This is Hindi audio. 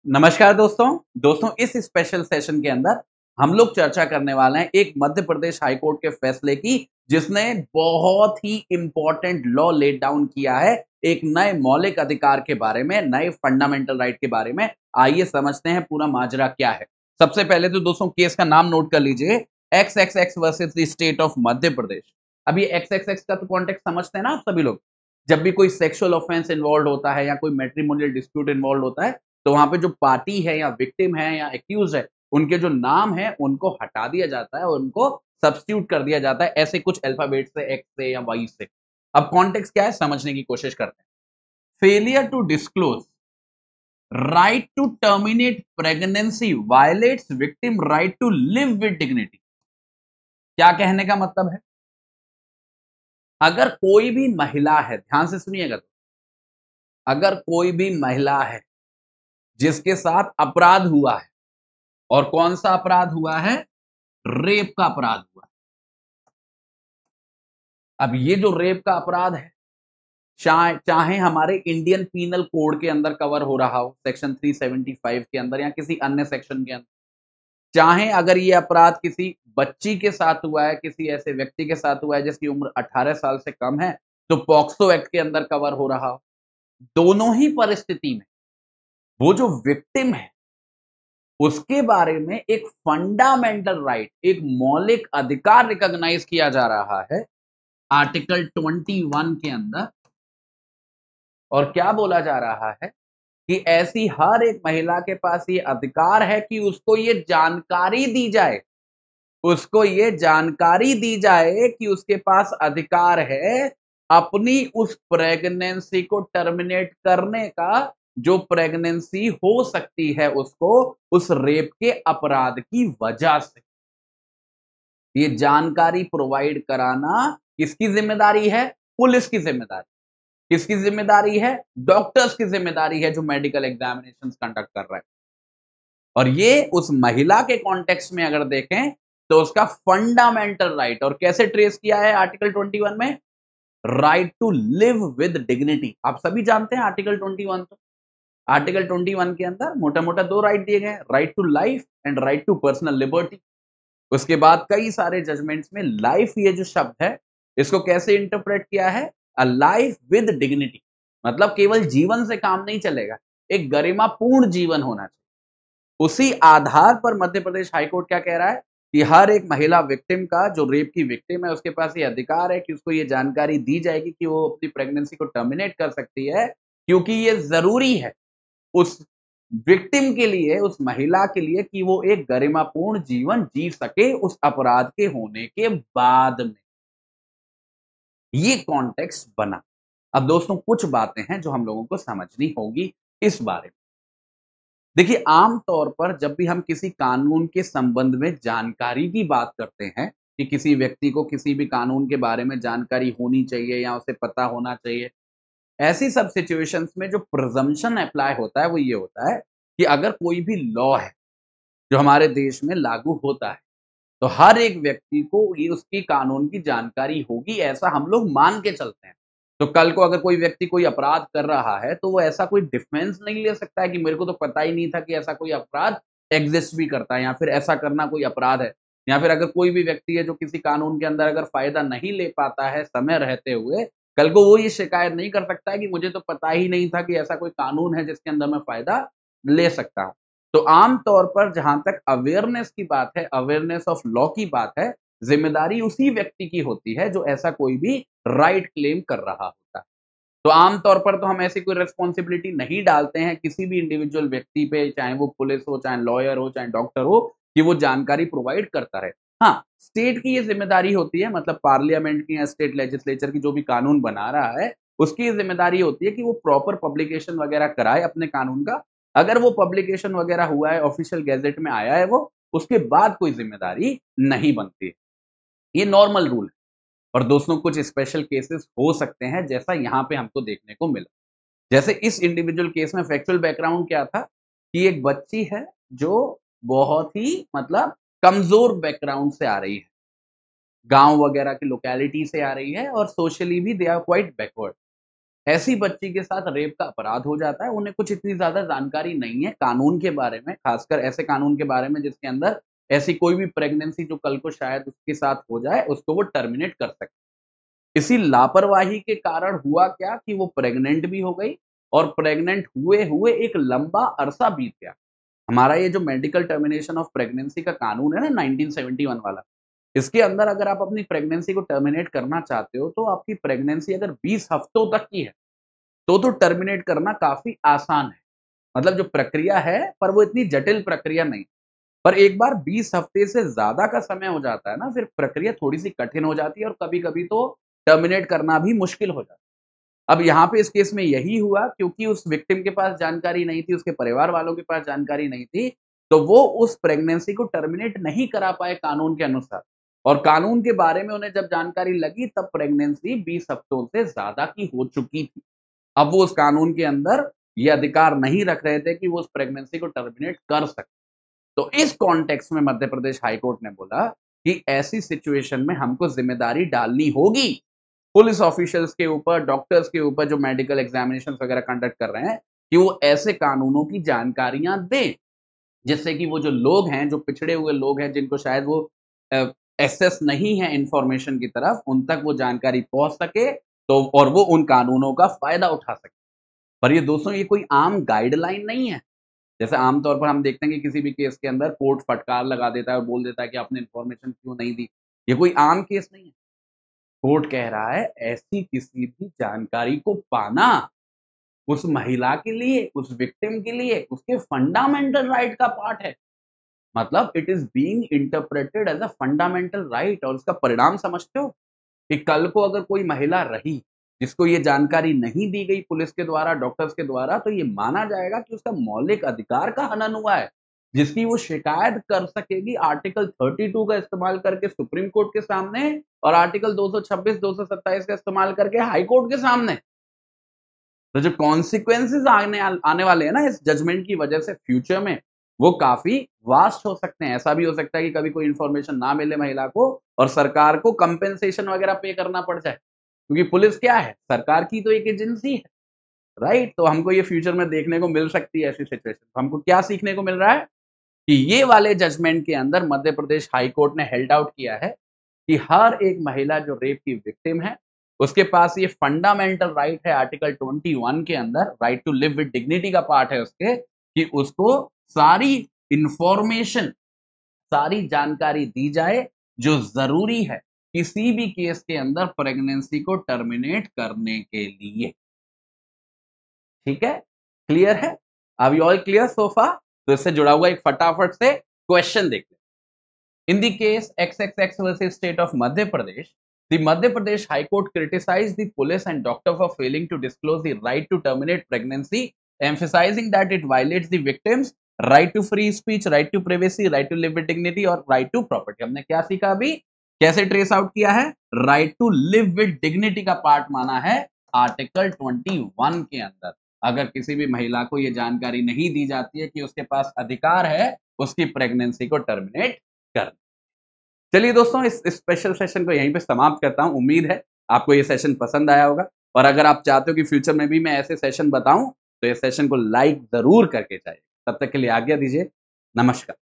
नमस्कार दोस्तों इस स्पेशल सेशन के अंदर हम लोग चर्चा करने वाले हैं एक मध्य प्रदेश हाई कोर्ट के फैसले की, जिसने बहुत ही इंपॉर्टेंट लॉ लेट डाउन किया है एक नए मौलिक अधिकार के बारे में, नए फंडामेंटल राइट के बारे में। आइए समझते हैं पूरा माजरा क्या है। सबसे पहले तो दोस्तों केस का नाम नोट कर लीजिए, X X X versus the state of Madhya Pradesh. अब ये एक्स एक्स एक्स का तो कॉन्टेक्स्ट समझते हैं ना आप सभी लोग। जब भी कोई सेक्सुअल ऑफेंस इन्वॉल्व होता है या कोई मैट्रिमोनियल डिस्प्यूट इन्वॉल्व होता है, तो वहां पे जो पार्टी है या विक्टिम है या एक्यूज है, उनके जो नाम है उनको हटा दिया जाता है और उनको सब्स्टिट्यूट कर दिया जाता है ऐसे कुछ अल्फाबेट से, एक्स से या वाई से। अब कॉन्टेक्स्ट क्या है समझने की कोशिश करते हैं। Failure to disclose right to terminate pregnancy violates victim right to live with dignity. क्या कहने का मतलब है, अगर कोई भी महिला है, ध्यान से सुनिएगा, तो अगर कोई भी महिला है जिसके साथ अपराध हुआ है, और कौन सा अपराध हुआ है, रेप का अपराध हुआ। अब ये जो रेप का अपराध है, चाहे हमारे इंडियन पीनल कोड के अंदर कवर हो रहा हो, सेक्शन 375 के अंदर या किसी अन्य सेक्शन के अंदर, चाहे अगर ये अपराध किसी बच्ची के साथ हुआ है, किसी ऐसे व्यक्ति के साथ हुआ है जिसकी उम्र 18 साल से कम है, तो पॉक्सो एक्ट के अंदर कवर हो रहा हो। दोनों ही परिस्थिति में वो जो विक्टिम है उसके बारे में एक फंडामेंटल राइट, एक मौलिक अधिकार रिकॉग्नाइज किया जा रहा है आर्टिकल 21 के अंदर। और क्या बोला जा रहा है कि ऐसी हर एक महिला के पास ये अधिकार है कि उसको ये जानकारी दी जाए, उसको ये जानकारी दी जाए कि उसके पास अधिकार है अपनी उस प्रेगनेंसी को टर्मिनेट करने का, जो प्रेगनेंसी हो सकती है उसको उस रेप के अपराध की वजह से। ये जानकारी प्रोवाइड कराना किसकी जिम्मेदारी है, पुलिस की जिम्मेदारी। किसकी जिम्मेदारी है, डॉक्टर्स की जिम्मेदारी है जो मेडिकल एग्जामिनेशन कंडक्ट कर रहे हैं। और ये उस महिला के कॉन्टेक्स्ट में अगर देखें तो उसका फंडामेंटल राइट, और कैसे ट्रेस किया है आर्टिकल 21 में, right to live with dignity. आप सभी जानते हैं आर्टिकल 21, तो आर्टिकल 21 के अंदर मोटा मोटा दो राइट दिए गए, right to life and right to personal liberty. उसके बाद कई सारे जजमेंट्स में लाइफ ये जो शब्द है इसको कैसे इंटरप्रेट किया है, अ लाइफ विद डिग्निटी, मतलब केवल जीवन से काम नहीं चलेगा, एक गरिमापूर्ण जीवन होना चाहिए। उसी आधार पर मध्य प्रदेश हाईकोर्ट क्या कह रहा है कि हर एक महिला विक्टिम का, जो रेप की विक्टिम है, उसके पास ये अधिकार है कि उसको ये जानकारी दी जाएगी कि वो अपनी प्रेगनेंसी को टर्मिनेट कर सकती है, क्योंकि ये जरूरी है उस विक्टिम के लिए, उस महिला के लिए, कि वो एक गरिमापूर्ण जीवन जी सके उस अपराध के होने के बाद में। ये कॉन्टेक्स्ट बना। अब दोस्तों कुछ बातें हैं जो हम लोगों को समझनी होगी इस बारे में। देखिए, आम तौर पर जब भी हम किसी कानून के संबंध में जानकारी की बात करते हैं कि किसी व्यक्ति को किसी भी कानून के बारे में जानकारी होनी चाहिए या उसे पता होना चाहिए, ऐसी सब सिचुएशंस में जो प्रिजम्पशन अप्लाई होता है वो ये होता है कि अगर कोई भी लॉ है जो हमारे देश में लागू होता है, तो हर एक व्यक्ति को ये उसकी कानून की जानकारी होगी, ऐसा हम लोग मान के चलते हैं। तो कल को अगर कोई व्यक्ति कोई अपराध कर रहा है तो वो ऐसा कोई डिफेंस नहीं ले सकता है कि मेरे को तो पता ही नहीं था कि ऐसा कोई अपराध एग्जिस्ट भी करता है, या फिर ऐसा करना कोई अपराध है। या फिर अगर कोई भी व्यक्ति है जो किसी कानून के अंदर अगर फायदा नहीं ले पाता है समय रहते हुए, कल को वो ये शिकायत नहीं कर सकता है कि मुझे तो पता ही नहीं था कि ऐसा कोई कानून है जिसके अंदर मैं फायदा ले सकता हूँ। तो आम तौर पर जहां तक अवेयरनेस की बात है, अवेयरनेस ऑफ लॉ की बात है, जिम्मेदारी उसी व्यक्ति की होती है जो ऐसा कोई भी राइट क्लेम कर रहा होता है। तो आम तौर पर तो हम ऐसी कोई रिस्पॉन्सिबिलिटी नहीं डालते हैं किसी भी इंडिविजुअल व्यक्ति पे, चाहे वो पुलिस हो, चाहे लॉयर हो, चाहे डॉक्टर हो, कि वो जानकारी प्रोवाइड करता रहे। हाँ, स्टेट की ये जिम्मेदारी होती है, मतलब पार्लियामेंट की या स्टेट लेजिस्लेचर की जो भी कानून बना रहा है उसकी ये जिम्मेदारी होती है कि वो प्रॉपर पब्लिकेशन वगैरह कराए अपने कानून का। अगर वो पब्लिकेशन वगैरह हुआ है, ऑफिशियल गैजेट में आया है वो, उसके बाद कोई जिम्मेदारी नहीं बनती है। ये नॉर्मल रूल है। और दोस्तों कुछ स्पेशल केसेस हो सकते हैं जैसा यहाँ पे हमको देखने को मिला। जैसे इस इंडिविजुअल केस में फैक्चुअल बैकग्राउंड क्या था कि एक बच्ची है जो बहुत ही, मतलब, कमजोर बैकग्राउंड से आ रही है, गांव वगैरह की लोकेलिटी से आ रही है, और सोशली भी दे आर क्वाइट बैकवर्ड। ऐसी बच्ची के साथ रेप का अपराध हो जाता है, उन्हें कुछ इतनी ज्यादा जानकारी नहीं है कानून के बारे में, खासकर ऐसे कानून के बारे में जिसके अंदर ऐसी कोई भी प्रेगनेंसी जो कल को शायद उसके साथ हो जाए उसको वो टर्मिनेट कर सकते। इसी लापरवाही के कारण हुआ क्या कि वो प्रेग्नेंट भी हो गई और प्रेग्नेंट हुए हुए एक लंबा अरसा बीत गया। हमारा ये जो मेडिकल टर्मिनेशन ऑफ प्रेगनेंसी का कानून है ना 1971 वाला, इसके अंदर अगर आप अपनी प्रेगनेंसी को टर्मिनेट करना चाहते हो तो आपकी प्रेगनेंसी अगर 20 हफ्तों तक की है तो टर्मिनेट करना काफी आसान है। मतलब जो प्रक्रिया है पर वो इतनी जटिल प्रक्रिया नहीं। पर एक बार 20 हफ्ते से ज्यादा का समय हो जाता है ना, फिर प्रक्रिया थोड़ी सी कठिन हो जाती है और कभी कभी तो टर्मिनेट करना भी मुश्किल हो जाता है। अब यहाँ पे इस केस में यही हुआ, क्योंकि उस विक्टिम के पास जानकारी नहीं थी, उसके परिवार वालों के पास जानकारी नहीं थी, तो वो उस प्रेगनेंसी को टर्मिनेट नहीं करा पाए कानून के अनुसार। और कानून के बारे में उन्हें जब जानकारी लगी तब प्रेगनेंसी 20 हफ्तों से ज्यादा की हो चुकी थी। अब वो उस कानून के अंदर ये अधिकार नहीं रख रहे थे कि वो उस प्रेगनेंसी को टर्मिनेट कर सकते। तो इस कॉन्टेक्स्ट में मध्य प्रदेश हाईकोर्ट ने बोला कि ऐसी सिचुएशन में हमको जिम्मेदारी डालनी होगी पुलिस ऑफिशियल्स के ऊपर, डॉक्टर्स के ऊपर जो मेडिकल एग्जामिनेशन वगैरह कंडक्ट कर रहे हैं, कि वो ऐसे कानूनों की जानकारियां दें जिससे कि वो जो लोग हैं, जो पिछड़े हुए लोग हैं, जिनको शायद वो एक्सेस नहीं है इंफॉर्मेशन की तरफ, उन तक वो जानकारी पहुंच सके, तो और वो उन कानूनों का फायदा उठा सके। पर ये दोस्तों ये कोई आम गाइडलाइन नहीं है। जैसे आमतौर पर हम देखते हैं कि किसी भी केस के अंदर कोर्ट फटकार लगा देता है और बोल देता है कि आपने इंफॉर्मेशन क्यों नहीं दी। ये कोई आम केस नहीं है। कोर्ट कह रहा है ऐसी किसी भी जानकारी को पाना उस महिला के लिए, उस विक्टिम के लिए उसके फंडामेंटल राइट का पार्ट है। मतलब it is being interpreted as a fundamental right. और उसका परिणाम समझते हो कि कल को अगर कोई महिला रही जिसको ये जानकारी नहीं दी गई पुलिस के द्वारा, डॉक्टर्स के द्वारा, तो ये माना जाएगा कि उसका मौलिक अधिकार का हनन हुआ है, जिसकी वो शिकायत कर सकेगी आर्टिकल 32 का इस्तेमाल करके सुप्रीम कोर्ट के सामने और आर्टिकल 226, 227 का इस्तेमाल करके हाई कोर्ट के सामने। तो जो कॉन्सिक्वेंसेज आने वाले हैं ना इस जजमेंट की वजह से फ्यूचर में, वो काफी वास्ट हो सकते हैं। ऐसा भी हो सकता है कि कभी कोई इंफॉर्मेशन ना मिले महिला को और सरकार को कंपेंसेशन वगैरह पे करना पड़ जाए, क्योंकि पुलिस क्या है, सरकार की तो एक एजेंसी है, राइट। तो हमको ये फ्यूचर में देखने को मिल सकती है ऐसी सिचुएशन। हमको क्या सीखने को मिल रहा है कि ये वाले जजमेंट के अंदर मध्य प्रदेश हाई कोर्ट ने हेल्ड आउट किया है कि हर एक महिला जो रेप की विक्टिम है उसके पास ये फंडामेंटल राइट है, आर्टिकल 21 के अंदर right to live with dignity का पार्ट है उसके, कि उसको सारी इंफॉर्मेशन, सारी जानकारी दी जाए जो जरूरी है किसी भी केस के अंदर प्रेगनेंसी को टर्मिनेट करने के लिए। ठीक है, क्लियर है? अब यू ऑल क्लियर सोफा? तो इससे जुड़ा हुआ एक फटाफट से क्वेश्चन देख ले। In the case XXX versus State of Madhya Pradesh, the Madhya Pradesh High Court criticized the police and doctor for failing to disclose the right to terminate pregnancy, emphasizing that it violates the victim's right to free speech, right to privacy, right to live with dignity और right to property। हमने क्या सीखा अभी, कैसे ट्रेस आउट किया है? right to live with dignity का पार्ट माना है आर्टिकल 21 के अंदर। अगर किसी भी महिला को यह जानकारी नहीं दी जाती है कि उसके पास अधिकार है उसकी प्रेगनेंसी को टर्मिनेट कर। चलिए दोस्तों, इस स्पेशल सेशन को यहीं पे समाप्त करता हूं। उम्मीद है आपको ये सेशन पसंद आया होगा और अगर आप चाहते हो कि फ्यूचर में भी मैं ऐसे सेशन बताऊं तो ये सेशन को लाइक जरूर करके जाइए। तब तक के लिए आज्ञा दीजिए, नमस्कार।